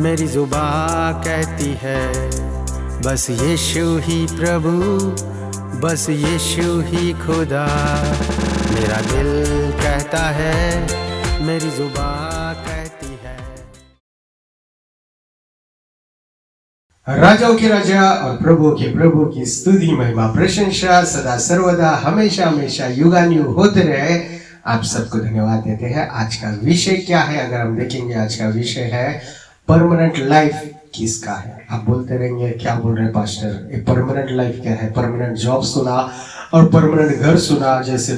मेरी जुबां कहती है बस यीशु ही प्रभु, बस यीशु ही खुदा। मेरा दिल कहता है, मेरी जुबां कहती है। राजाओं के राजा और प्रभु के प्रभु की स्तुति महिमा प्रशंसा सदा सर्वदा हमेशा हमेशा युगानुयुग होते रहे। आप सबको धन्यवाद देते हैं। आज का विषय क्या है? अगर हम देखेंगे, आज का विषय है परमानेंट लाइफ किसका है। आप बोलते रहेंगे क्या बोल रहे हैं पास्टर, ये परमानेंट लाइफ क्या है? परमानेंट जॉब सुना और परमानेंट घर सुना। जैसे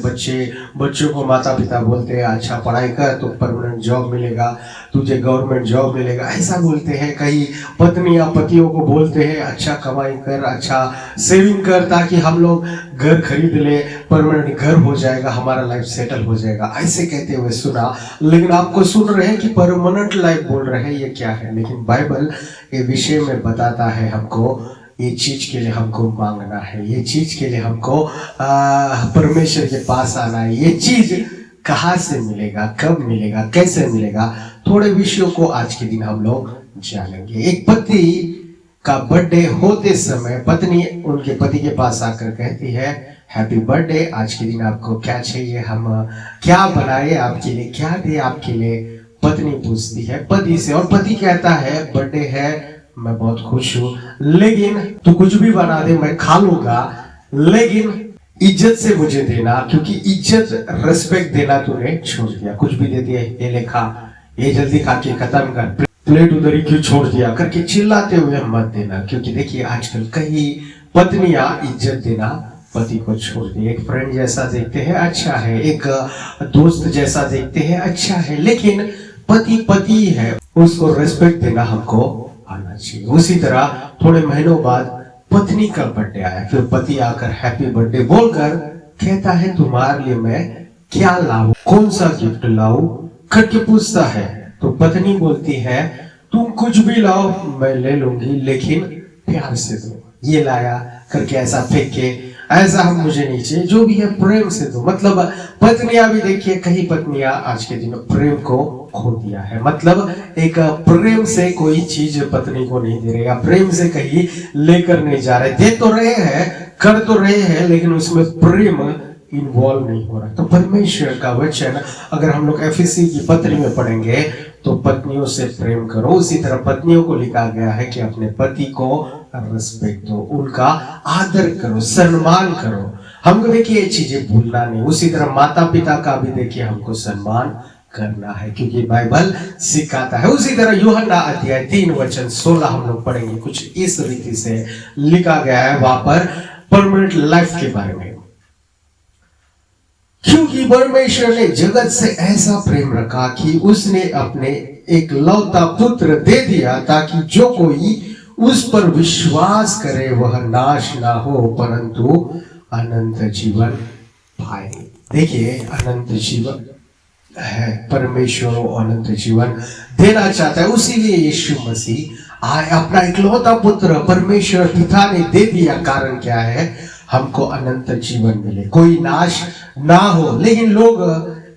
बच्चों को माता पिता बोलते हैं अच्छा पढ़ाई कर तो परमानेंट जॉब मिलेगा, तुझे गवर्नमेंट जॉब मिलेगा, ऐसा बोलते हैं। कई पत्नियां पतियों को बोलते हैं अच्छा कमाई कर, अच्छा सेविंग कर, ताकि हम लोग घर खरीद ले, परमानेंट घर हो जाएगा, हमारा लाइफ सेटल हो जाएगा, ऐसे कहते हुए सुना। लेकिन आपको सुन रहे हैं कि परमानेंट लाइफ बोल रहे हैं, ये क्या है? लेकिन बाइबल ये विषय में बताता है हमको ये चीज के लिए हमको मांगना है, ये चीज के लिए हमको परमेश्वर के पास आना है। ये चीज कहाँ से मिलेगा, कब मिलेगा, कैसे मिलेगा, थोड़े विषयों को आज के दिन हम लोग जानेंगे। एक पति का बर्थडे होते समय पत्नी उनके पति के पास आकर कहती है हैप्पी बर्थडे, आज के दिन आपको क्या चाहिए, हम क्या बनाए आपके लिए, क्या दे आपके लिए। पत्नी पूछती है पति से, और पति कहता है बर्थडे है, मैं बहुत खुश हूँ, लेकिन तू कुछ भी बना दे मैं खा लूंगा, लेकिन इज्जत से मुझे देना, क्योंकि इज्जत रेस्पेक्ट देना तूने छोड़ दिया। कुछ भी दे दिया, ये ले खा, ये जल्दी खा के खत्म कर, प्लेट उधर ही क्यों छोड़ दिया करके चिल्लाते हुए मत देना। क्योंकि देखिए आजकल कई पत्नियां इज्जत देना पति को छोड़ दी। एक फ्रेंड जैसा देखते हैं अच्छा है, एक दोस्त जैसा देखते हैं अच्छा है, लेकिन पति है, उसको रेस्पेक्ट देना हमको आना चाहिए। उसी तरह थोड़े महीनों बाद पत्नी का बर्थडे आया, फिर पति आकर हैप्पी बर्थडे बोलकर कहता है तुम्हारे लिए मैं क्या लाऊं, कौन सा गिफ्ट लाऊं करके पूछता है। तो पत्नी बोलती है तुम कुछ भी लाओ मैं ले लूंगी, लेकिन प्यार से दो। ये लाया करके ऐसा फेंक के ऐसा हम मुझे नहीं चाहिए, जो भी है प्रेम से दो। मतलब पत्नियां भी देखिए, कई पत्नियां आज के दिन प्रेम को खो दिया है। मतलब एक प्रेम से कोई चीज पत्नी को नहीं दे रहे, या प्रेम से कहीं लेकर नहीं जा रहे। दे तो रहे हैं, कर तो रहे हैं, लेकिन उसमें प्रेम इन्वॉल्व नहीं हो रहा। तो परमेश्वर का वचन अगर हम लोग एफएससी की पत्री में पढ़ेंगे तो पत्नियों से प्रेम करो। उसी तरह पत्नियों को लिखा गया है कि अपने पति को रिस्पेक्ट दो, उनका आदर करो, सम्मान करो। हमको देखिए ये चीजें भूलना नहीं। उसी तरह माता पिता का भी देखिए हमको सम्मान करना है, क्योंकि बाइबल सिखाता है। उसी तरह यूहन्ना अध्याय 3 वचन 16 हम लोग पढ़ेंगे। कुछ इस रीति से लिखा गया है वहां पर परमानेंट लाइफ के बारे में। क्योंकि परमेश्वर ने जगत से ऐसा प्रेम रखा कि उसने अपने एक लौता पुत्र दे दिया, ताकि जो कोई उस पर विश्वास करे वह नाश ना हो परंतु अनंत जीवन पाए। देखिए अनंत जीवन है, परमेश्वर अनंत जीवन देना चाहता है। उसीलिए यीशु मसीह आए, अपना इकलौता पुत्र परमेश्वर पिता ने दे दिया। कारण क्या है? हमको अनंत जीवन मिले, कोई नाश ना हो। लेकिन लोग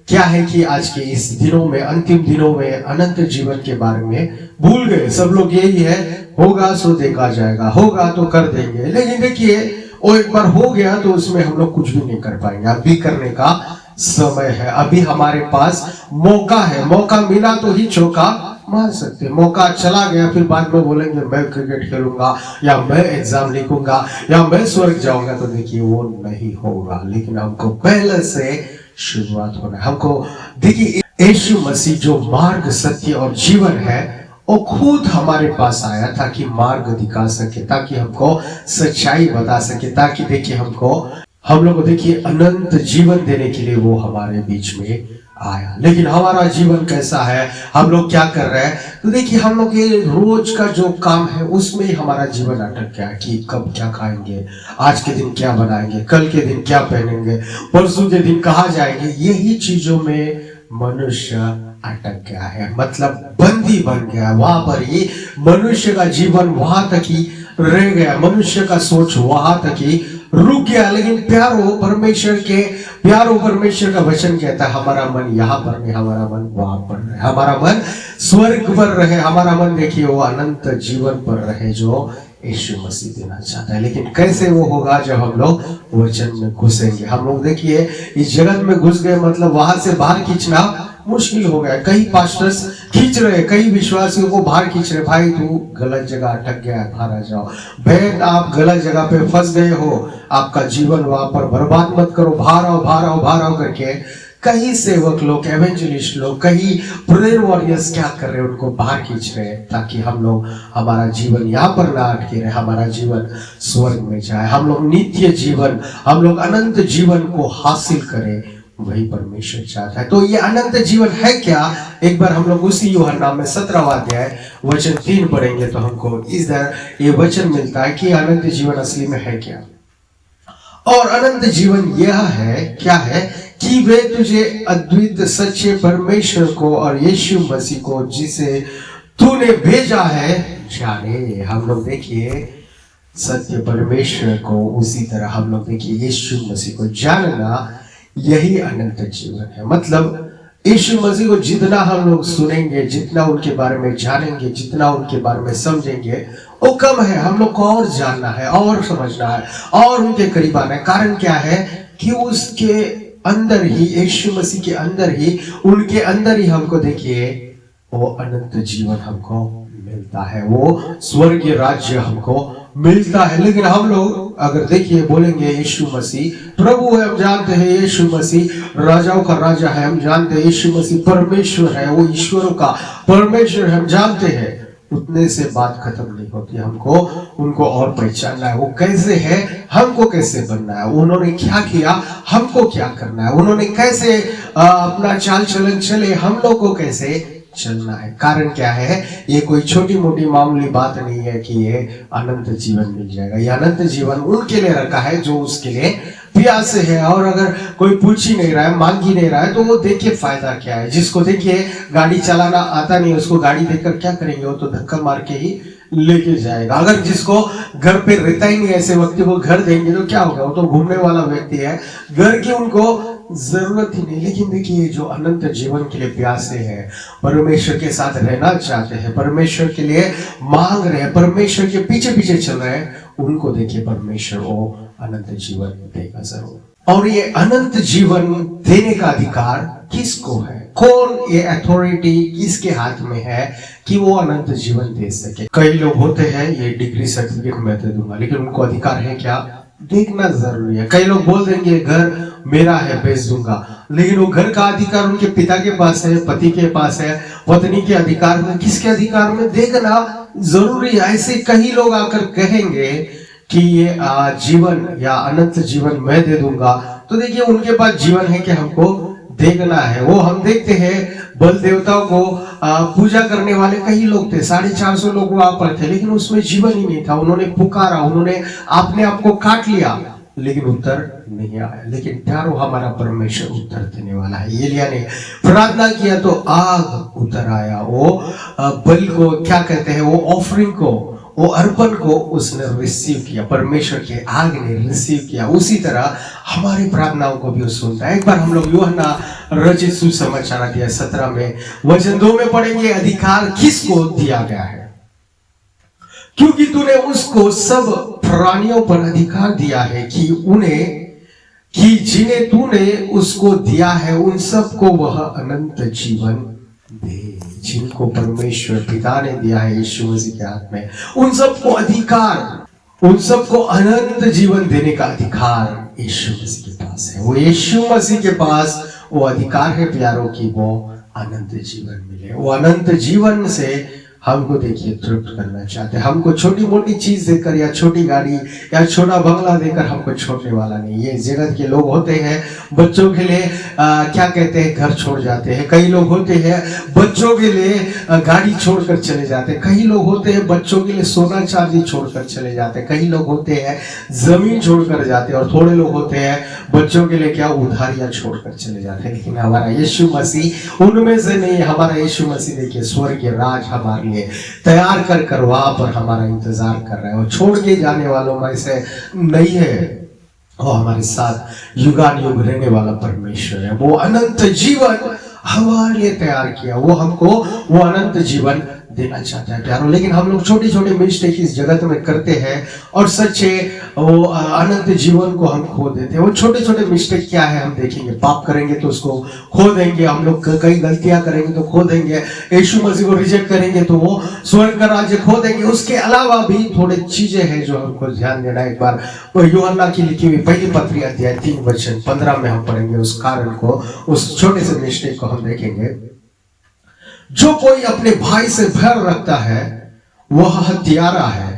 क्या है कि आज के इस दिनों में, अंतिम दिनों में अनंत जीवन के बारे में भूल गए। सब लोग यही है, होगा सो देखा जाएगा, होगा तो कर देंगे। लेकिन देखिए वो एक बार हो गया तो उसमें हम लोग कुछ भी नहीं कर पाएंगे। अभी करने का समय है, अभी हमारे पास मौका है। मौका मिला तो ही चौका मार सकते। मौका चला गया फिर बाद में बोलेंगे मैं क्रिकेट खेलूंगा, या मैं एग्जाम लिखूंगा, या मैं स्वर्ग जाऊंगा, तो देखिए वो नहीं होगा। लेकिन हमको पहले से शुरुआत होना है। हमको देखिए यीशु मसीह जो मार्ग, सत्य और जीवन है, वो खुद हमारे पास आया ताकि मार्ग दिखा सके, ताकि हमको सच्चाई बता सके, ताकि देखिए हम लोग को देखिए अनंत जीवन देने के लिए वो हमारे बीच में आया। लेकिन हमारा जीवन कैसा है, हम लोग क्या कर रहे हैं? तो देखिए हम लोग ये रोज का जो काम है उसमें ही हमारा जीवन अटक गया कि कब क्या खाएंगे, आज के दिन क्या बनाएंगे, कल के दिन क्या पहनेंगे, परसों के दिन कहाँ जाएंगे। यही चीजों में मनुष्य अटक गया है, मतलब बंदी बन गया। वहां पर ही मनुष्य का जीवन वहां तक ही रह गया, मनुष्य का सोच वहां तक ही रुक गया। लेकिन परमेश्वर का वचन कहता है हमारा मन यहाँ पर नहीं, हमारा मन वहां पर है। हमारा मन स्वर्ग पर रहे, हमारा मन देखिए वो अनंत जीवन पर रहे जो यीशु मसीह देना चाहता है। लेकिन कैसे वो होगा? जब हम लोग वचन में घुसेंगे। हम लोग देखिए इस जगत में घुस गए मतलब वहां से बाहर खींचना मुश्किल हो गया। कई पास्टर्स खींच रहे, कई विश्वासियों को बाहर खींच रहे, भाई तू गलत जगह अटक गया है, बाहर आ जाओ। बहन आप गलत जगह पे फंस गए हो, आपका जीवन वहां पर बर्बाद मत करो, बाहर आओ बाहर आओ बाहर आओ करके कई सेवक लोग, एवेंजलिस्ट लोग, कई प्रेयर वॉरियर्स क्या कर रहे हैं? उनको बाहर खींच रहे हैं ताकि हम लोग, हमारा जीवन यहाँ पर ना अटके रहे, हमारा जीवन स्वर्ग में जाए, हम लोग नित्य जीवन, हम लोग अनंत जीवन को हासिल करें। वही परमेश्वर चाहता है। तो ये अनंत जीवन है क्या? एक बार हम लोग उसी यूहन्ना में 17वां अध्याय वचन 3 पढ़ेंगे तो हमको इधर ये वचन मिलता है कि अनंत जीवन असली में है क्या। और अनंत जीवन यह है, क्या है? कि वे तुझे अद्वित सच्चे परमेश्वर को और यीशु मसीह को जिसे तूने भेजा है जाने। हम लोग देखिए सत्य परमेश्वर को, उसी तरह हम लोग देखिए यीशु मसीह को जानना, यही अनंत जीवन है। मतलब यीशु मसीह को जितना हम लोग सुनेंगे, जितना उनके बारे में जानेंगे, जितना उनके बारे में समझेंगे वो कम है। हम लोग को और जानना है और समझना है और उनके करीब आना है। कारण क्या है? कि उसके अंदर ही, यीशु मसीह के अंदर ही, उनके अंदर ही हमको देखिए वो अनंत जीवन हमको मिलता है, वो स्वर्गीय राज्य हमको मिलता है। लेकिन हम लोग अगर देखिए बोलेंगे यीशु मसीह प्रभु है, हम जानते हैं यीशु मसीह राजाओं का राजा है, हम जानते हैं यीशु मसीह परमेश्वर है, वो ईश्वरों का परमेश्वर है, हम जानते हैं, उतने से बात खत्म नहीं होती। हमको उनको और पहचानना है, वो कैसे है, हमको कैसे बनना है, उन्होंने क्या किया, हमको क्या करना है, उन्होंने कैसे अपना चाल चलन चले, हम लोग को कैसे चलना है। कारण क्या है? ये कोई छोटी मोटी मामूली बात नहीं है कि ये अनंत जीवन मिल जाएगा। ये अनंत जीवन उनके लिए रखा है जो उसके लिए प्यासे है। और अगर कोई पूछ ही नहीं रहा है, मांग ही नहीं रहा है, तो वो देखिए फायदा क्या है। जिसको देखिए गाड़ी चलाना आता नहीं, उसको गाड़ी देकर क्या करेंगे? वो तो धक्का मार के ही लेके जाएगा। अगर जिसको घर पे रहता ही नहीं, ऐसे व्यक्ति को घर देंगे तो क्या होगा? वो तो घूमने वाला व्यक्ति है, घर की उनको जरूरत ही नहीं। लेकिन देखिए जो अनंत जीवन के लिए प्यासे हैं, परमेश्वर के साथ रहना चाहते हैं, परमेश्वर के लिए मांग रहे हैं, परमेश्वर के पीछे पीछे चल रहे हैं, उनको देखिए परमेश्वर वो अनंत जीवन देगा जरूर। और ये अनंत जीवन देने का अधिकार किसको है? कौन ये अथॉरिटी किसके हाथ में है कि वो अनंत जीवन दे सके? कई लोग होते हैं ये डिग्री सर्टिफिकेट मैं दे दूंगा, लेकिन उनको अधिकार है क्या? देखना जरूरी है। कई लोग बोल देंगे घर मेरा है, बेच दूंगा, लेकिन वो घर का अधिकार उनके पिता के पास है, पति के पास है, पत्नी के अधिकार में, किसके अधिकार में? देखना जरूरी है। ऐसे कई लोग आकर कहेंगे कि ये जीवन या अनंत जीवन मैं दे दूंगा, तो देखिए उनके पास जीवन है कि हमको देखना है। वो हम देखते हैं बल देवताओं को पूजा करने वाले कई लोग थे, 450 लोग वहां पर थे, लेकिन उसमें जीवन ही नहीं था। उन्होंने पुकारा, उन्होंने अपने आप को काट लिया, लेकिन उत्तर नहीं आया। लेकिन प्यारो हमारा परमेश्वर उत्तर देने वाला है। एलिया ने प्रार्थना किया तो आग उतर आया। वो बल को क्या कहते हैं, वो ऑफरिंग को, वो अर्पण को उसने रिसीव किया, परमेश्वर के आग ने रिसीव किया। उसी तरह हमारी प्रार्थनाओं को भी वो सुनता है। एक बार हम लोग यूहन्ना रचित सुसमाचार अध्याय 17 में वचन 2 में पढ़ेंगे, अधिकार किसको दिया गया है? क्योंकि तूने उसको सब प्राणियों पर अधिकार दिया है कि उन्हें, कि जिन्हें तूने उसको दिया है उन सबको वह अनंत जीवन दे। जिनको परमेश्वर पिता ने दिया है यीशु मसीह के हाथ में, उन सबको अधिकार, उन सबको अनंत जीवन देने का अधिकार यीशु मसीह के पास है। वो यीशु मसीह के पास वो अधिकार है प्यारों की, वो अनंत जीवन मिले। वो अनंत जीवन से हमको देखिए तृप्त करना चाहते हैं। हमको छोटी मोटी चीज देकर या छोटी गाड़ी या छोटा बंगला देकर हमको छोड़ने वाला नहीं। ये जगत के लोग होते हैं बच्चों के लिए क्या कहते हैं, घर छोड़ जाते हैं। कई लोग होते हैं बच्चों के लिए गाड़ी छोड़कर चले जाते हैं। कई लोग होते हैं बच्चों के लिए सोना चांदी छोड़कर चले जाते हैं। कई लोग होते हैं जमीन छोड़कर जाते हैं, और थोड़े लोग होते हैं बच्चों के लिए क्या उधारियां छोड़कर चले जाते हैं। लेकिन हमारा यीशु मसीह उनमें से नहीं। हमारा यीशु मसीह देखिए स्वर्गीय राज हमारे तैयार कर वहां पर हमारा इंतजार कर रहा है। और छोड़ के जाने वालों में से नहीं है, वो हमारे साथ युगान युग रहने वाला परमेश्वर है। वो अनंत जीवन हमारे लिए तैयार किया, वो हमको वो अनंत जीवन देना चाहता है प्यारों। लेकिन हम लोग छोटे छोटे मिस्टेक इस जगत में करते हैं और सच्चे वो अनंत जीवन को हम खो देते हैं। वो छोटे छोटे मिस्टेक क्या है हम देखेंगे। पाप करेंगे तो उसको खो देंगे, हम लोग कई गलतियां करेंगे तो खो देंगे, यीशु मसीह को रिजेक्ट करेंगे तो वो स्वर्ग का राज्य खो देंगे। उसके अलावा भी थोड़े चीजें हैं जो हमको ध्यान देना। एक बार यूहन्ना की लिखी हुई पहली पत्री अध्याय 3:15 में हम पढ़ेंगे उस कारण को, उस छोटे से मिस्टेक को हम देखेंगे। जो कोई अपने भाई से बैर रखता है वह हत्यारा है,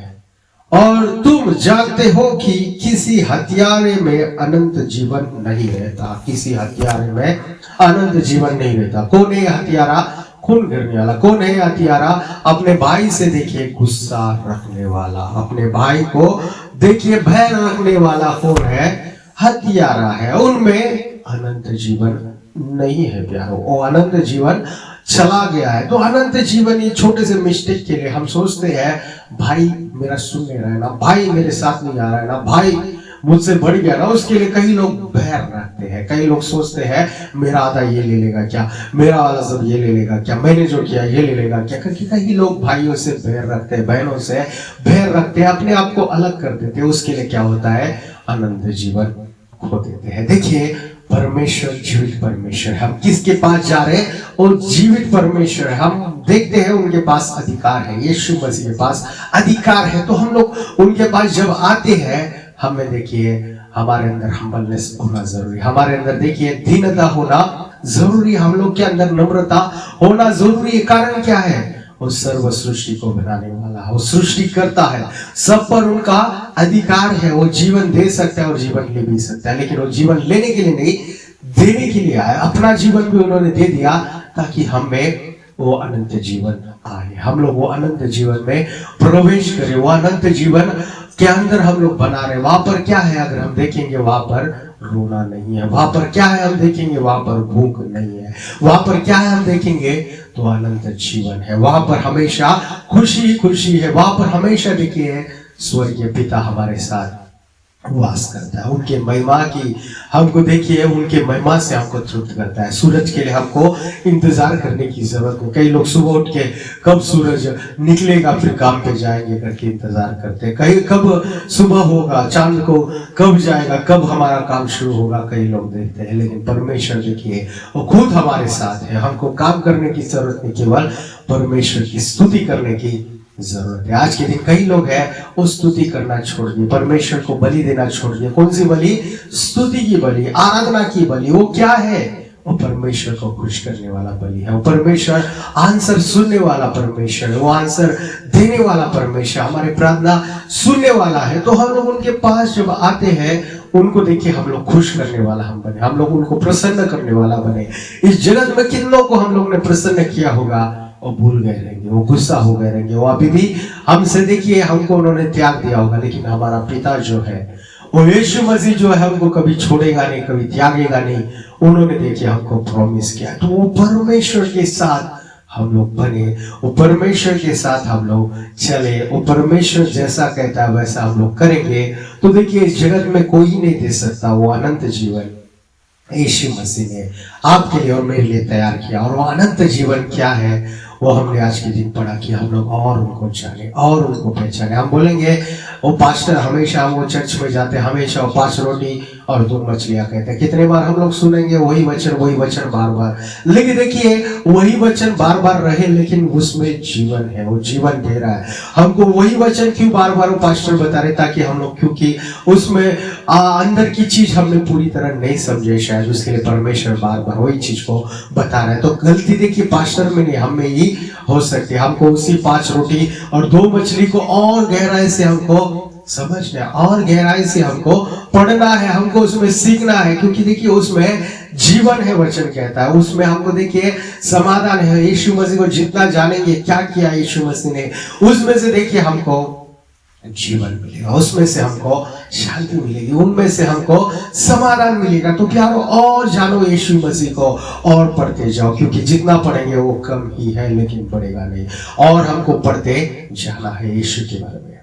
और तुम जानते हो कि किसी हत्यारे में अनंत जीवन नहीं रहता। किसी हत्यारे में अनंत जीवन नहीं रहता। कौन है हत्यारा? खून गिरने वाला। कौन है हत्यारा? अपने भाई से देखिए गुस्सा रखने वाला, अपने भाई को देखिए बैर रखने वाला कौन है? हत्यारा है। उनमें अनंत जीवन नहीं है प्यारों, वो अनंत जीवन चला गया है। तो अनंत जीवन ये छोटे से मिस्टेक के लिए हम सोचते हैं भाई मेरा सुन नहीं रहा है ना, भाई मेरे साथ नहीं आ रहा है ना, भाई मुझसे बढ़ गया ना, उसके लिए कई लोग बैर रखते हैं। कई लोग सोचते हैं मेरा आधा ये ले लेगा क्या, मेरा वाला सब ये ले लेगा क्या, मैंने जो किया ये ले लेगा क्या। क्योंकि कई लोग भाइयों से बैर रखते हैं, बहनों से बैर रखते हैं, अपने आप को अलग कर देते हैं। उसके लिए क्या होता है? अनंत जीवन खो देते हैं। देखिए परमेश्वर जीवित परमेश्वर है। हम किसके पास जा रहे हैं? और जीवित परमेश्वर है। हम देखते हैं उनके पास अधिकार है, यीशु मसीह के पास अधिकार है। तो हम लोग उनके पास जब आते हैं, हमें देखिए हमारे अंदर हम्बलनेस होना जरूरी, हमारे अंदर देखिए दीनता होना जरूरी, हम लोग के अंदर नम्रता होना जरूरी है। कारण क्या है? वो सर्व सृष्टि को बनाने वाला है, वो सृष्टि करता है, सब पर उनका अधिकार है। वो जीवन दे सकता है और जीवन ले भी सकता है, लेकिन वो जीवन लेने के लिए नहीं, देने के लिए आया। अपना जीवन भी उन्होंने दे दिया ताकि हम में वो अनंत जीवन आए, हम लोग वो अनंत जीवन में प्रवेश करें। वो अनंत जीवन के अंदर हम लोग बना रहे। वहां पर क्या है? अगर हम देखेंगे वहां पर रोना नहीं है। वहां पर क्या है? हम देखेंगे वहां पर भूख नहीं है। वहां पर क्या है? हम देखेंगे तो अनंत जीवन है। वहां पर हमेशा खुशी खुशी है। वहां पर हमेशा देखिए स्वर्गीय पिता हमारे साथ वास करता है। उनके महिमा की हमको देखिए, उनके महिमा से हमको तृप्त करता है। सूरज के लिए हमको इंतजार करने की जरूरत नहीं। कई लोग सुबह उठ के कब सूरज निकलेगा फिर काम पे जाएंगे करके इंतजार करते हैं। कहीं कब सुबह होगा, चांद को कब जाएगा, कब हमारा काम शुरू होगा, कई लोग देखते हैं। लेकिन परमेश्वर देखिए वो खुद हमारे साथ है। हमको काम करने की जरूरत नहीं, केवल परमेश्वर की स्तुति करने की जरूरत है। आज के दिन कई लोग हैं वो स्तुति करना छोड़ दिए, परमेश्वर को बलि देना छोड़ दिए। कौन सी बलि? स्तुति की बलि, आराधना की बलि। वो क्या है? वो परमेश्वर को खुश करने वाला बलि है। वो परमेश्वर आंसर सुनने वाला परमेश्वर है, वो आंसर देने वाला परमेश्वर, हमारे प्रार्थना सुनने वाला है। तो हम लोग उनके पास जब आते हैं, उनको देखिए हम लोग खुश करने वाला हम बने, हम लोग उनको प्रसन्न करने वाला बने। इस जगत में कितनों को हम लोग ने प्रसन्न किया होगा, वो भूल गए रहेंगे, वो गुस्सा हो गए रहेंगे, वो अभी भी हमसे देखिए हमको उन्होंने त्याग दिया होगा। लेकिन हमारा पिता जो है, वो यीशु मसीह जो है, हमको कभी छोड़ेगा नहीं, कभी त्यागेगा नहीं। उन्होंने देखिए हमको प्रॉमिस किया। तो वो परमेश्वर के साथ हम लोग बने, वो परमेश्वर के साथ हम लोग चले, वो परमेश्वर जैसा कहता है वैसा हम लोग करेंगे। तो देखिए इस जगत में कोई नहीं दे सकता वो अनंत जीवन यीशु मसीह ने आपके लिए और मेरे लिए तैयार किया। और वो अनंत जीवन क्या है वो हमने आज के दिन पढ़ा कि हम लोग और उनको जाने और उनको पहचाने। हम बोलेंगे वो पास्टर हमेशा वो चर्च में जाते, हमेशा वो 5 रोटी और 2 मछलियां कहते हैं। कितने बार हम लोग सुनेंगे वही वचन बार बार। लेकिन देखिए वही वचन बार बार रहे, लेकिन उसमें जीवन है, वो जीवन दे रहा है हमको। वही वचन क्यों बार बार वो पास्टर बता रहे? ताकि हम लोग, क्योंकि उसमें अंदर की चीज हमने पूरी तरह नहीं समझे शायद, उसके लिए परमेश्वर बार बार वही चीज को बता रहा है। तो गलती देखिए पास्टर में नहीं, हम में ही हो सकती है। हमको उसी 5 रोटी और 2 मछली को और गहराई से हमको समझना है, और गहराई से हमको पढ़ना है, हमको उसमें सीखना है। क्योंकि देखिए उसमें जीवन है, वचन कहता है। उसमें हमको देखिए समाधान है। यीशु मसीह को जितना जानेंगे, क्या किया यीशु मसीह ने, उसमें से देखिए हमको जीवन मिलेगा, उसमें से हमको शांति मिलेगी, उनमें से हमको समाधान मिलेगा। तो प्यारो और जानो यीशु मसीह को और पढ़ते जाओ, क्योंकि जितना पढ़ेंगे वो कम ही है, लेकिन बढ़ेगा नहीं। और हमको पढ़ते जाना है यीशु के बारे में।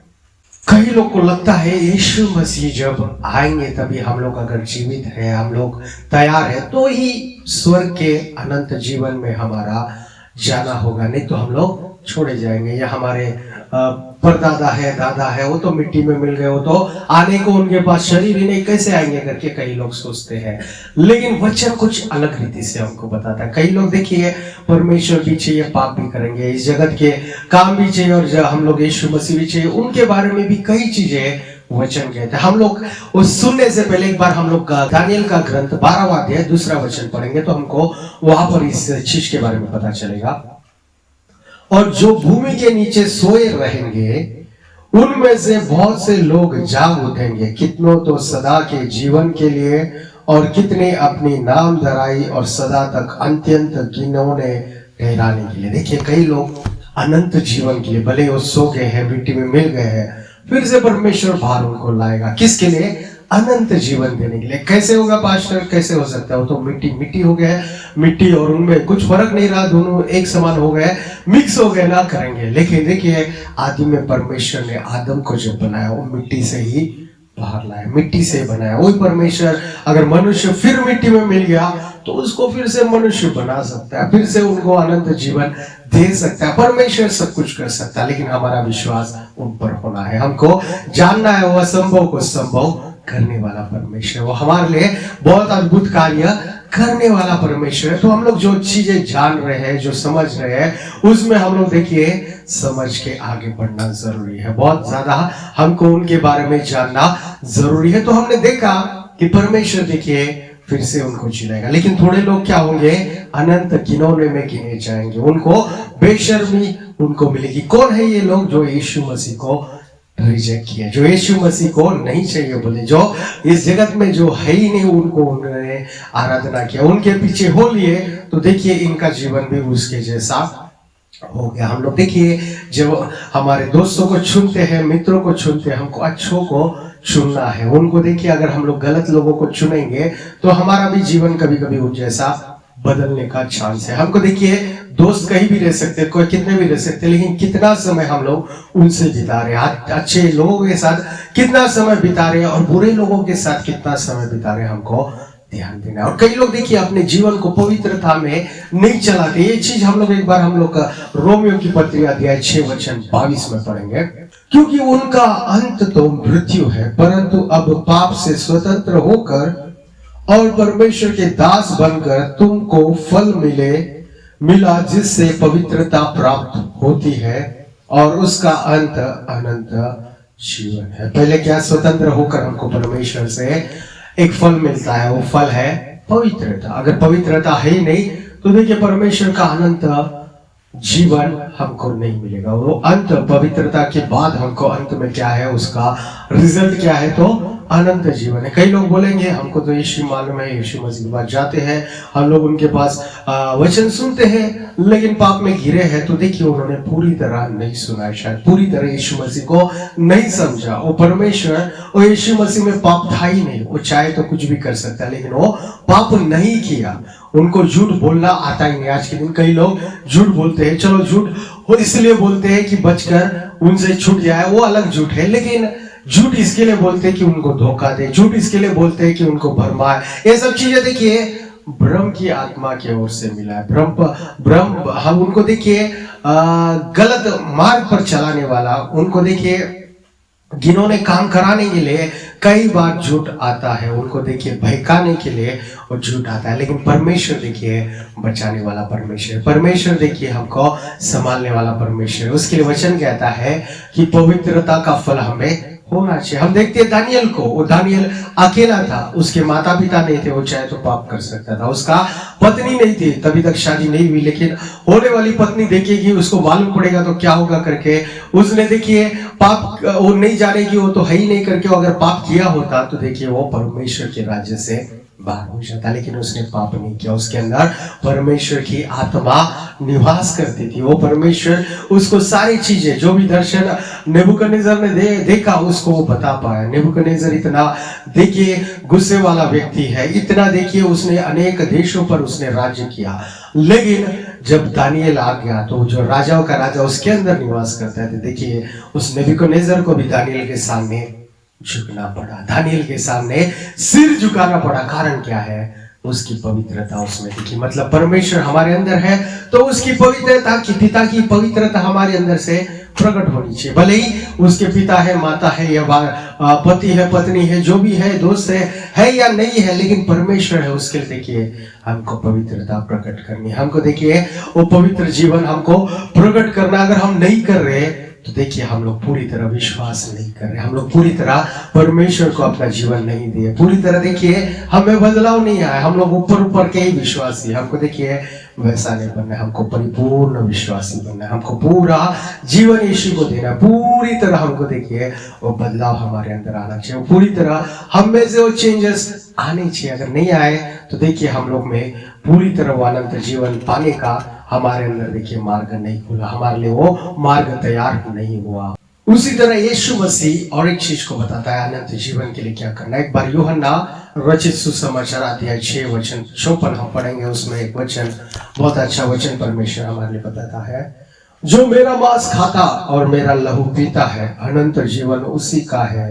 कई लोग को लगता है यीशु मसीह जब आएंगे तभी हम लोग अगर जीवित है, हम लोग तैयार है तो ही स्वर्ग के अनंत जीवन में हमारा जाना होगा, नहीं तो हम लोग छोड़े जाएंगे। या हमारे परदादा है, दादा है, वो तो मिट्टी में मिल गए, वो तो आने को उनके पास शरीर ही नहीं, कैसे आएंगे करके कई लोग सोचते हैं। लेकिन वचन कुछ अलग रीति से हमको बताता है। कई लोग देखिए परमेश्वर भी चाहिए, पाप भी करेंगे, इस जगत के काम भी चाहिए, और जब हम लोग यीशु मसीह भी चाहिए, उनके बारे में भी कई चीजें वचन कहते हैं। हम लोग उस सुनने से पहले एक बार हम लोग दानियल का ग्रंथ 12वां अध्याय 2 वचन पढ़ेंगे तो हमको वहां पर इस चीज के बारे में पता चलेगा। और जो भूमि के नीचे सोए रहेंगे उनमें से बहुत से लोग जाग उठेंगे, कितनों तो सदा के जीवन के लिए और कितने अपनी नाम धराई और सदा तक अत्यंत गिनौने ठहराने के लिए। देखिए कई लोग अनंत जीवन के लिए, भले वो सो गए हैं, मिट्टी में मिल गए हैं, फिर से परमेश्वर बाहर उनको लाएगा। किसके लिए? अनंत जीवन देने के लिए। कैसे होगा पास्टर, कैसे हो सकता है? वो तो मिट्टी मिट्टी हो गया है, मिट्टी और उनमें कुछ फर्क नहीं रहा, दोनों एक समान हो गए, मिक्स हो गए, ना करेंगे। लेकिन देखिए आदि में परमेश्वर ने आदम को जब बनाया वो मिट्टी से ही बाहर लाया, मिट्टी से बनाया। वही परमेश्वर अगर मनुष्य फिर मिट्टी में मिल गया तो उसको फिर से मनुष्य बना सकता है, फिर से उनको अनंत जीवन दे सकता है। परमेश्वर सब कुछ कर सकता है, लेकिन हमारा विश्वास उन पर होना है। हमको जानना है वो असंभव को संभव करने वाला परमेश्वर, वो हमारे लिए बहुत अद्भुत कार्य करने वाला परमेश्वर है। तो हम लोग जो चीजें जान रहे हैं, जो समझ रहे हैं, उसमें हम लोग देखिए समझ के आगे बढ़ना जरूरी है। बहुत ज्यादा हमको उनके बारे में जानना जरूरी है। तो हमने देखा कि परमेश्वर देखिए फिर से उनको जिलाएगा, लेकिन थोड़े लोग क्या होंगे? अनंत गिनौने में गिने जाएंगे, उनको बेशर्मी उनको मिलेगी। कौन है ये लोग? जो यीशु मसीह को रिजेक्ट किया, जो यीशु मसीह को नहीं चाहिए बोले, जो इस जगत में जो है ही नहीं, उनको उन्होंने आराधना किया, उनके पीछे हो लिए। तो देखिए इनका जीवन भी उसके जैसा हो गया। हम लोग देखिए जब हमारे दोस्तों को चुनते हैं, मित्रों को चुनते हैं, हमको अच्छों को चुनना है। उनको देखिए अगर हम लोग गलत लोगों को चुनेंगे तो हमारा भी जीवन कभी कभी उन जैसा बदलने का चांस है। हमको देखिए दोस्त कहीं भी रह सकते, कोई कितने भी रह सकते, लेकिन कितना समय हम लोग उनसे बिता रहे हैं, अच्छे लोगों के साथ कितना समय बिता रहे हैं और बुरे लोगों के साथ कितना समय बिता रहे हैं, हमको ध्यान देना है। और कई लोग देखिए अपने जीवन को पवित्रता में नहीं चलाते। ये चीज हम लोग एक बार हम लोग रोमियो की पत्री अध्याय 6 वचन 22 में पढ़ेंगे। क्योंकि उनका अंत तो मृत्यु है, परंतु अब पाप से स्वतंत्र होकर और परमेश्वर के दास बनकर तुमको फल मिला जिससे पवित्रता प्राप्त होती है और उसका अंत अनंत जीवन है। पहले क्या? स्वतंत्र होकर हमको परमेश्वर से एक फल मिलता है, वो फल है पवित्रता। अगर पवित्रता है ही नहीं तो देखिए परमेश्वर का अनंत जीवन हमको नहीं मिलेगा। वो अंत पवित्रता के बाद हमको अंत में क्या है, उसका रिजल्ट क्या है? तो अनंत जीवन है। कई लोग बोलेंगे हमको तो यीशु मालूम है, यीशु मसीह के पास जाते हैं, हम लोग उनके पास वचन सुनते हैं, लेकिन पाप में घिरे हैं। तो देखिए उन्होंने पूरी तरह नहीं सुना, शायद पूरी तरह यीशु मसीह को नहीं समझा। वो परमेश्वर और यीशु मसीह में पाप था ही नहीं। वो चाहे तो कुछ भी कर सकता है, लेकिन वो पाप नहीं किया। उनको झूठ बोलना आता ही नहीं। आज के दिन कई लोग झूठ बोलते हैं, चलो झूठ वो इसलिए बोलते हैं कि बचकर उनसे छूट जाए, वो अलग झूठ है। लेकिन झूठ इसके लिए बोलते हैं कि उनको धोखा दे, झूठ इसके लिए बोलते हैं कि उनको भरमाए। ये सब चीजें देखिए भ्रम की आत्मा की ओर से मिला है। भ्रम हम उनको देखिए गलत मार्ग पर चलाने वाला, उनको देखिए जिन्होंने काम कराने के लिए कई बार झूठ आता है, उनको देखिए बहकाने के लिए वो झूठ आता है। लेकिन परमेश्वर देखिए बचाने वाला परमेश्वर, परमेश्वर देखिए हमको संभालने वाला परमेश्वर। उसके लिए वचन कहता है कि पवित्रता का फल हमें होना चाहिए। हम देखते हैं दानियल को, वो दानियल अकेला था, उसके माता पिता नहीं थे, वो चाहे तो पाप कर सकता था, उसका पत्नी नहीं थी, तभी तक शादी नहीं हुई, लेकिन होने वाली पत्नी देखेगी, उसको मालूम पड़ेगा तो क्या होगा करके उसने देखिए पाप वो नहीं जानेगी, वो तो है ही नहीं करके अगर पाप किया होता तो देखिए वो परमेश्वर के राज्य से बाहर हो जाता, लेकिन उसने पाप नहीं किया। उसके अंदर परमेश्वर की आत्मा निवास करती थी। वो परमेश्वर उसको सारी चीजें, जो भी दर्शन नेबूकदनेस्सर ने देखा उसको वो बता पाया। नेबूकदनेस्सर इतना देखिए गुस्से वाला व्यक्ति है, इतना देखिए उसने अनेक देशों पर उसने राज्य किया, लेकिन जब दानिएल आ गया तो जो राजाओं का राजा उसके अंदर निवास करता है, देखिए उस नेबूकदनेस्सर को भी दानिएल के सामने झुकना पड़ा, दानिएल के सामने सिर झुकाना पड़ा। कारण क्या है? उसकी पवित्रता उसमें दिखी। मतलब परमेश्वर हमारे अंदर है तो उसकी पवित्रता की, पिता की पवित्रता हमारे अंदर से प्रकट होनी चाहिए। भले ही उसके पिता है, माता है, या पति है, पत्नी है, जो भी है, दोस्त है या नहीं है, लेकिन परमेश्वर है, उसके लिए देखिए हमको पवित्रता प्रकट करनी है। हमको देखिए वो पवित्र जीवन हमको प्रकट करना। अगर हम नहीं कर रहे तो देखिए हम लोग पूरी तरह विश्वास नहीं कर रहे, हम लोग पूरी तरह परमेश्वर को अपना जीवन नहीं दिए, पूरी तरह देखिए हमें बदलाव नहीं आया। हम लोग ऊपर ऊपर के ही विश्वासी, हमको देखिए वैसा नहीं बनना है, हमको परिपूर्ण विश्वासी बनना है, हमको पूरा जीवन यीशु को देना है, पूरी तरह हमको देखिए वो बदलाव हमारे अंदर आना चाहिए, पूरी तरह हम में से वो चेंजेस आने चाहिए। अगर नहीं आए तो देखिए हम लोग में पूरी तरह वो अनंत जीवन पाने का हमारे अंदर देखिए मार्ग नहीं खुला, हमारे लिए वो मार्ग तैयार नहीं हुआ। उसी तरह यीशु मसीह और एक चीज को बताता है अनंत जीवन के लिए क्या करना है। एक बार यूहन्ना रचित सुसमाचार अध्याय 6 वचन 54 हम पढ़ेंगे। उसमें एक वचन, बहुत अच्छा वचन परमेश्वर हमारे लिए बताता है, जो मेरा मांस खाता और मेरा लहू पीता है अनंत जीवन उसी का है,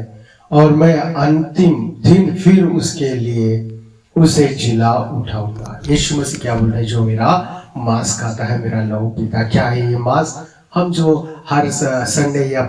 और मैं अंतिम दिन फिर उसके लिए उसे जिला उठाऊंगा। यीशु मसीह क्या बोल रहे हैं? जो मेरा मांस खाता है, मेरा लहू पीता है। क्या है ये मांस? हम जो हर संडे या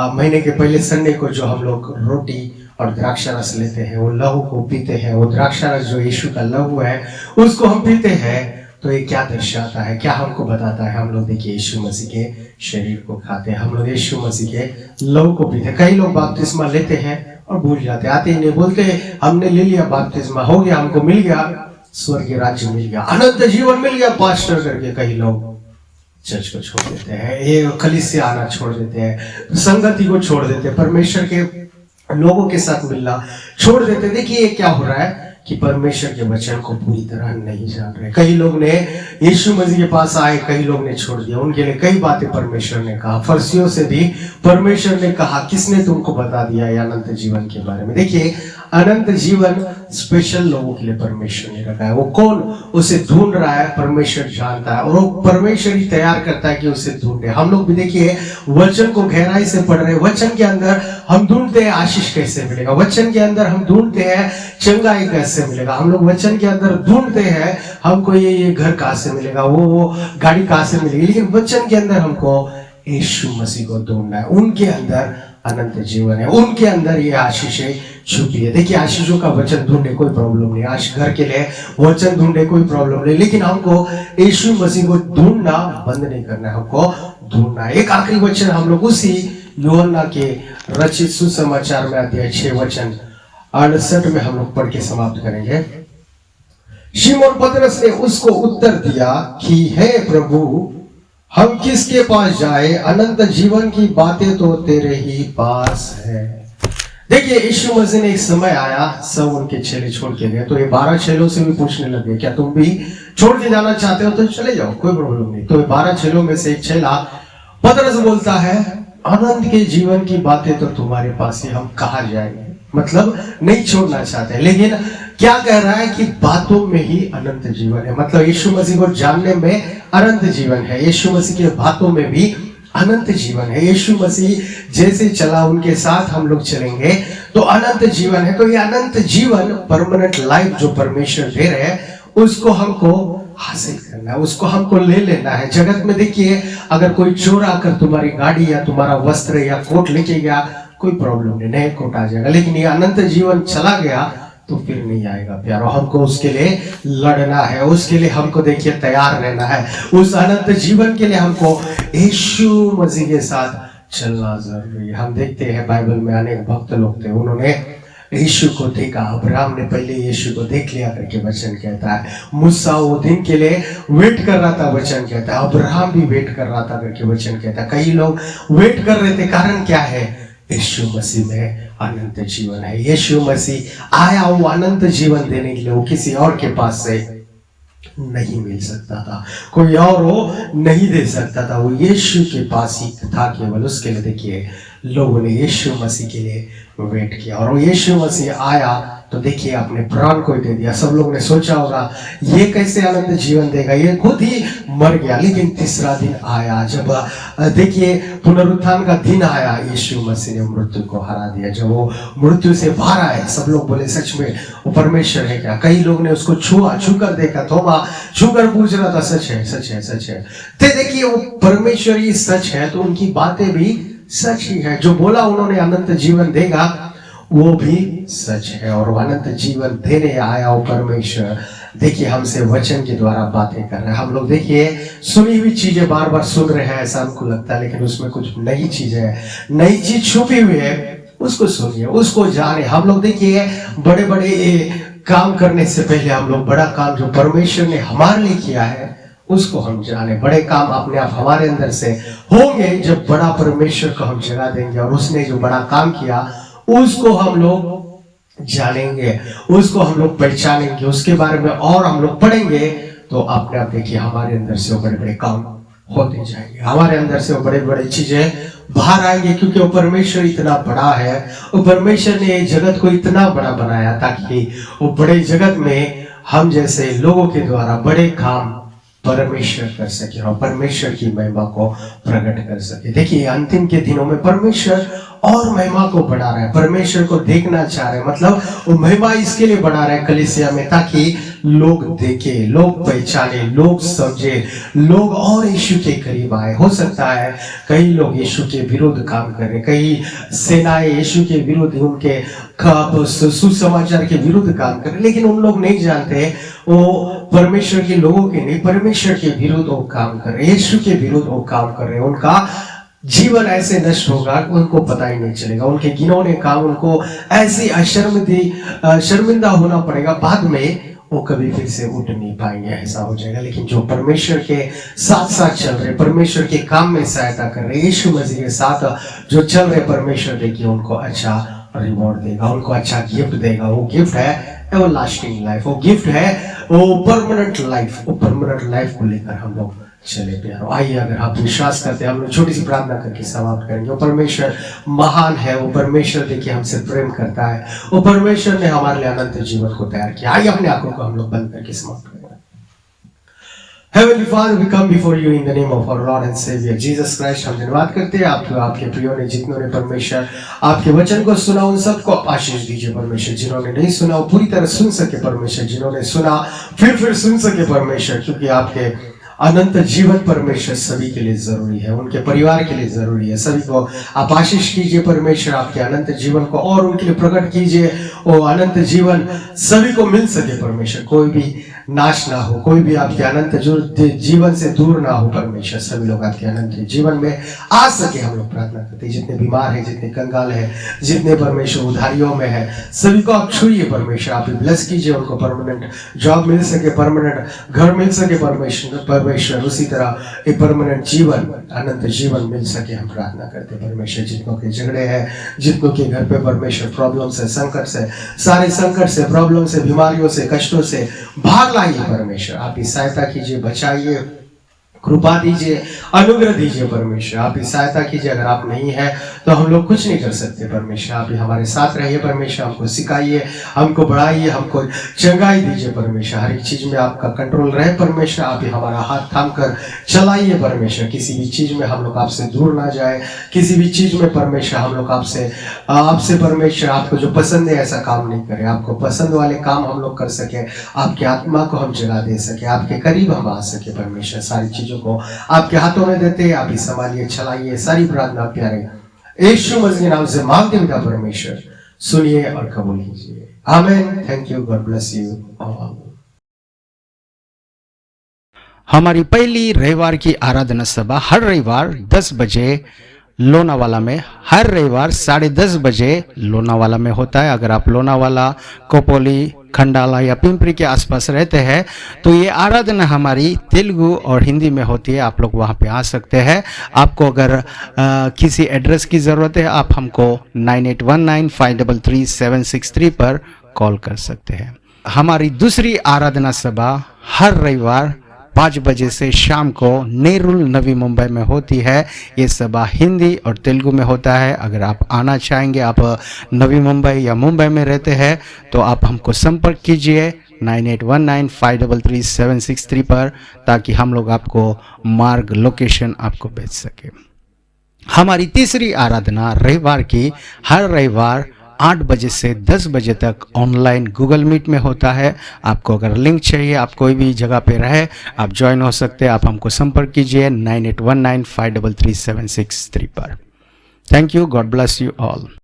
महीने के पहले संडे को जो हम लोग रोटी और द्राक्षारस लेते हैं, वो लहू को पीते हैं, वो द्राक्षारस जो यीशु का लहू है उसको हम पीते हैं, तो ये क्या दर्शाता है, क्या हमको बताता है? हम लोग देखिए यीशु मसीह के शरीर को खाते हैं, हम लोग यीशु मसीह के लहू को पीते हैं। कई लोग बपतिस्मा लेते हैं और भूल जाते, आते ही नहीं, बोलते हैं हमने ले लिया बपतिस्मा, हो गया, हमको मिल गया, स्वर्गीय राज्य मिल गया, अनंत जीवन मिल गया पास्टर करके कई लोग चर्च को छोड़ देते हैं, ये कलीसिया आना छोड़ देते हैं, संगति को छोड़ देते हैं, परमेश्वर के लोगों के साथ मिलना छोड़ देते। देखिए ये क्या हो रहा है कि परमेश्वर के वचन को पूरी तरह नहीं जान रहे। कई लोग ने यीशु मसीह के पास आए, कई लोग ने छोड़ दिया, उनके लिए कई बातें परमेश्वर ने कहा, फरिसियों से भी परमेश्वर ने कहा, किसने तुमको बता दिया ये अनंत जीवन के बारे में? देखिए अनंत जीवन स्पेशल लोगों के लिए परमेश्वर ने रखा है। वो कौन उसे ढूंढ रहा है परमेश्वर जानता है, और वो परमेश्वर ही तैयार करता है कि उसे ढूंढे। हम लोग भी देखिए वचन को गहराई से पढ़ रहे हैं, वचन के अंदर हम ढूंढते हैं आशीष कैसे मिलेगा, वचन के अंदर हम ढूंढते हैं चंगाई कैसे मिलेगा, हम लोग वचन के अंदर ढूंढते हैं हमको ये घर कहां से मिलेगा, वो गाड़ी कहां से मिलेगी, लेकिन वचन के अंदर हमको यीशु मसीह को ढूंढना है। उनके अंदर अनंत जीवन है, उनके अंदर ये आशीषें छुपी है। देखिए आशीषों का वचन ढूंढने कोई प्रॉब्लम नहीं, आज घर के लिए वचन ढूंढने कोई प्रॉब्लम नहीं, लेकिन हमको यीशु मसीह को ढूंढना बंद नहीं करना है, हमको ढूंढना है। एक आखिरी वचन हम लोग उसी यूहन्ना के रचित सुसमाचार में अध्याय 6 वचन 68 में हम लोग पढ़ के समाप्त करेंगे। शिमोन पतरस ने उसको उत्तर दिया कि हे प्रभु, हम किसके पास जाए? अनंत जीवन की बातें तो तेरे ही पास है। देखिए यीशु मसीह ने एक समय आया, सब उनके चेले छोड़ के गए, तो ये 12 चेलों से भी पूछने लगे, क्या तुम भी छोड़ के जाना चाहते हो? तो चले जाओ, कोई प्रॉब्लम नहीं। तो 12 चेलों में से एक चेला पतरस बोलता है, अनंत के जीवन की बातें तो तुम्हारे पास ही, हम कहाँ जाएंगे? मतलब नहीं छोड़ना चाहते, लेकिन क्या कह रहा है कि बातों में ही अनंत जीवन है। मतलब यीशु मसीह को जानने में अनंत जीवन है, यीशु मसीह के बातों में भी अनंत जीवन है। यीशु मसीह जैसे चला उनके साथ हम लोग चलेंगे तो अनंत जीवन है। तो ये अनंत जीवन, परमानेंट लाइफ जो परमेश्वर दे रहे हैं, उसको हमको हासिल करना है, उसको हमको ले लेना है। जगत में देखिए अगर कोई चोर आकर तुम्हारी गाड़ी या तुम्हारा वस्त्र या कोट लेके गया, कोई प्रॉब्लम नहीं, नया कोट आ जाएगा, लेकिन ये अनंत जीवन चला गया तो फिर नहीं आएगा प्यारो। हमको उसके लिए लड़ना है, उसके लिए हमको देखिए तैयार रहना है। उस अनंत जीवन के लिए हमको यीशु मसीह के साथ चलना जरूरी है। हम देखते हैं बाइबल में अनेक भक्त लोग थे, उन्होंने यीशु को देखा। अब्राहम ने पहले यीशु को देख लिया करके वचन कहता है। मूसा वो दिन के लिए वेट कर रहा था, वचन कहता है। अब्राहम भी वेट कर रहा था करके वचन कहता है। कई लोग वेट कर रहे थे, कारण क्या है यीशु मसीह में अनंत जीवन है। यीशु मसीह आया वो अनंत जीवन देने के लिए, वो किसी और के पास से नहीं मिल सकता था, कोई और वो नहीं दे सकता था, वो यीशु के पास ही था केवल। उसके लिए देखिए लोगों ने यीशु मसीह के लिए वेट किया, और वो यीशु मसीह आया तो देखिए अपने प्राण को ही दे दिया। सब लोगों ने सोचा होगा ये कैसे अनंत जीवन देगा, ये खुद ही मर गया, लेकिन तीसरा दिन आया। जब देखिए पुनरुत्थान का दिन आया, यीशु मसीह ने मृत्यु को हरा दिया। जब वो मृत्यु से बाहर आए, सब लोग बोले सच में वो परमेश्वर है क्या? कई लोग ने उसको छूकर देखा, थोमा छूकर पूछ रहा था सच है, सच है, सच है। तो देखिए वो परमेश्वर ही सच है, तो उनकी बातें भी सच ही है। जो बोला उन्होंने अनंत जीवन देगा वो भी सच है, और अनंत जीवन देने आया वो परमेश्वर देखिए हमसे वचन के द्वारा बातें कर रहे हैं। हम लोग देखिए सुनी हुई चीजें बार बार सुन रहे हैं, ऐसा हमको लगता है, लेकिन उसमें कुछ नई चीज है, नई चीज छुपी हुई है। उसको सुनिए, उसको जाने। हम लोग देखिए बड़े बड़े काम करने से पहले हम लोग बड़ा काम जो परमेश्वर ने हमारे लिए किया है उसको हम जाने। बड़े काम अपने आप हमारे अंदर से होंगे जब बड़ा परमेश्वर को हम जगा देंगे, और उसने जो बड़ा काम किया उसको हम लोग जानेंगे, उसको हम लोग पहचानेंगे, उसके बारे में और हम लोग पढ़ेंगे, तो अपने आप देखिए हमारे अंदर से वो बड़े बड़े काम होते जाएंगे, हमारे अंदर से वो बड़े बड़े चीजें बाहर आएंगे, क्योंकि वो परमेश्वर इतना बड़ा है। वो परमेश्वर ने जगत को इतना बड़ा बनाया ताकि वो बड़े जगत में हम जैसे लोगों के द्वारा बड़े काम परमेश्वर कर सके और परमेश्वर की महिमा को प्रकट कर सके। देखिए अंतिम के दिनों में परमेश्वर और महिमा को बढ़ा रहा है, परमेश्वर को देखना चाह रहे हैं, मतलब वो महिमा इसके लिए बढ़ा रहा है कलीसिया में, ताकि लोग देखे, लोग पहचाने, लोग समझे, लोग और यीशु के करीब आए। हो सकता है कई लोग यीशु के विरुद्ध काम कर रहे, कई सेनाएं यीशु के विरुद्ध, उनके सुसमाचार के विरुद्ध काम कर रहे, लेकिन उन लोग नहीं जानते वो परमेश्वर के लोगों के नहीं, परमेश्वर के विरुद्ध वो काम कर रहे, यीशु के विरुद्ध वो काम कर रहे। उनका जीवन ऐसे नष्ट होगा उनको पता ही नहीं चलेगा, उनके गिनौने काम उनको ऐसी शर्मिंदा होना पड़ेगा, बाद में वो कभी फिर से उठ नहीं पाएंगे, ऐसा हो जाएगा। लेकिन जो परमेश्वर के साथ साथ चल रहे, परमेश्वर के काम में सहायता कर रहे, यीशु मसीह के साथ जो चल रहे, परमेश्वर देखिए उनको अच्छा रिवॉर्ड देगा, उनको अच्छा गिफ्ट देगा। वो गिफ्ट है एवरलास्टिंग लाइफ, वो गिफ्ट है वो परमानेंट लाइफ। वो परमानेंट लाइफ को लेकर हम लोग चले प्यारो। आइए अगर आप विश्वास करते हैं हम लोग छोटी सी प्रार्थना करके समाप्त करेंगे। वो परमेश्वर महान है, वो परमेश्वर देखिए हमसे प्रेम करता है, वो परमेश्वर ने हमारे लिए अनंत जीवन को तैयार किया। आइए अपने आंखों को हम लोग बंद करके समाप्त करेंगे। Heavenly Father, we come before you in the name of our Lord and Savior Jesus Christ। हम धन्यवाद करते हैं आपके प्रियो ने, जितनों ने परमेश्वर आपके वचन को सुना उन सबको आशीष दीजिए परमेश्वर। जिन्होंने नहीं सुना वो पूरी तरह सुन सके परमेश्वर, जिन्होंने सुना फिर सुन सके परमेश्वर, क्योंकि आपके अनंत जीवन परमेश्वर सभी के लिए जरूरी है, उनके परिवार के लिए जरूरी है। सभी को आप आशीष कीजिए परमेश्वर, आपके अनंत जीवन को और उनके लिए प्रकट कीजिए। वो अनंत जीवन सभी को मिल सके परमेश्वर, कोई भी नाश ना हो, कोई भी आपके अनंत जीवन से दूर ना हो परमेश्वर। सभी लोग आपके अनंत जीवन में आ सके, हम लोग प्रार्थना करते हैं। जितने बीमार है, जितने कंगाल है, जितने परमेश्वर उधारियों में है, सभी को आप छुइए परमेश्वर, आप ब्लेस कीजिए, उनको परमानेंट जॉब मिल सके, परमानेंट घर मिल सके परमेश्वर। उसी तरह एक परमानेंट जीवन, अनंत जीवन मिल सके, हम प्रार्थना करते हैं परमेश्वर। जितनों के झगड़े हैं, जितनों के घर पे परमेश्वर प्रॉब्लम से, संकट से, सारे संकट से, प्रॉब्लम से, बीमारियों से, कष्टों से भाग लाइए परमेश्वर। आप ही सहायता कीजिए, बचाइए, कृपा दीजिए, अनुग्रह दीजिए परमेश्वर। आप ही सहायता कीजिए, अगर आप नहीं है तो हम लोग कुछ नहीं कर सकते परमेश्वर। आप ही हमारे साथ रहिए परमेश्वर, हमको सिखाइए, हमको बढ़ाइए, हमको चंगाई दीजिए परमेश्वर। हर एक चीज में आपका कंट्रोल रहे परमेश्वर। आप ही हमारा हाथ थाम कर चलाइए परमेश्वर। किसी भी चीज में हम लोग आपसे दूर ना जाए, किसी भी चीज में परमेश्वर हम लोग आपसे परमेश्वर आपको जो पसंद है ऐसा काम नहीं करें, आपको पसंद वाले काम हम लोग कर सके, आपकी आत्मा को हम जगा दे सके, आपके करीब हम आ सके परमेश्वर। सारी चीजों को आपके हाथों में देते हैं, आप ही संभालिए, चलाइए। सारी प्रार्थना प्यारे यीशु मसीह के नाम से मांगते हुए परमेश्वर सुनिए और कबूल कीजिए। आमीन। Thank you, God bless you all. हमारी पहली रविवार की आराधना सभा हर रविवार 10 बजे लोनावाला में, हर रविवार 10:30 बजे लोनावाला में होता है। अगर आप लोनावाला, कोपोली, खंडाला या पिंपरी के आसपास रहते हैं तो ये आराधना हमारी तेलुगु और हिंदी में होती है। आप लोग वहाँ पे आ सकते हैं। आपको अगर किसी एड्रेस की ज़रूरत है आप हमको 9819533763 पर कॉल कर सकते हैं। हमारी दूसरी आराधना सभा हर रविवार 5 बजे से शाम को नेरुल नवी मुंबई में होती है। ये सभा हिंदी और तेलुगु में होता है। अगर आप आना चाहेंगे, आप नवी मुंबई या मुंबई में रहते हैं तो आप हमको संपर्क कीजिए 9819533763 पर, ताकि हम लोग आपको मार्ग लोकेशन आपको भेज सके। हमारी तीसरी आराधना रविवार की हर रविवार 8 बजे से 10 बजे तक ऑनलाइन गूगल मीट में होता है। आपको अगर लिंक चाहिए, आप कोई भी जगह पे रहे, आप ज्वाइन हो सकते हैं। आप हमको संपर्क कीजिए 9819533763 पर। Thank you. God bless you all.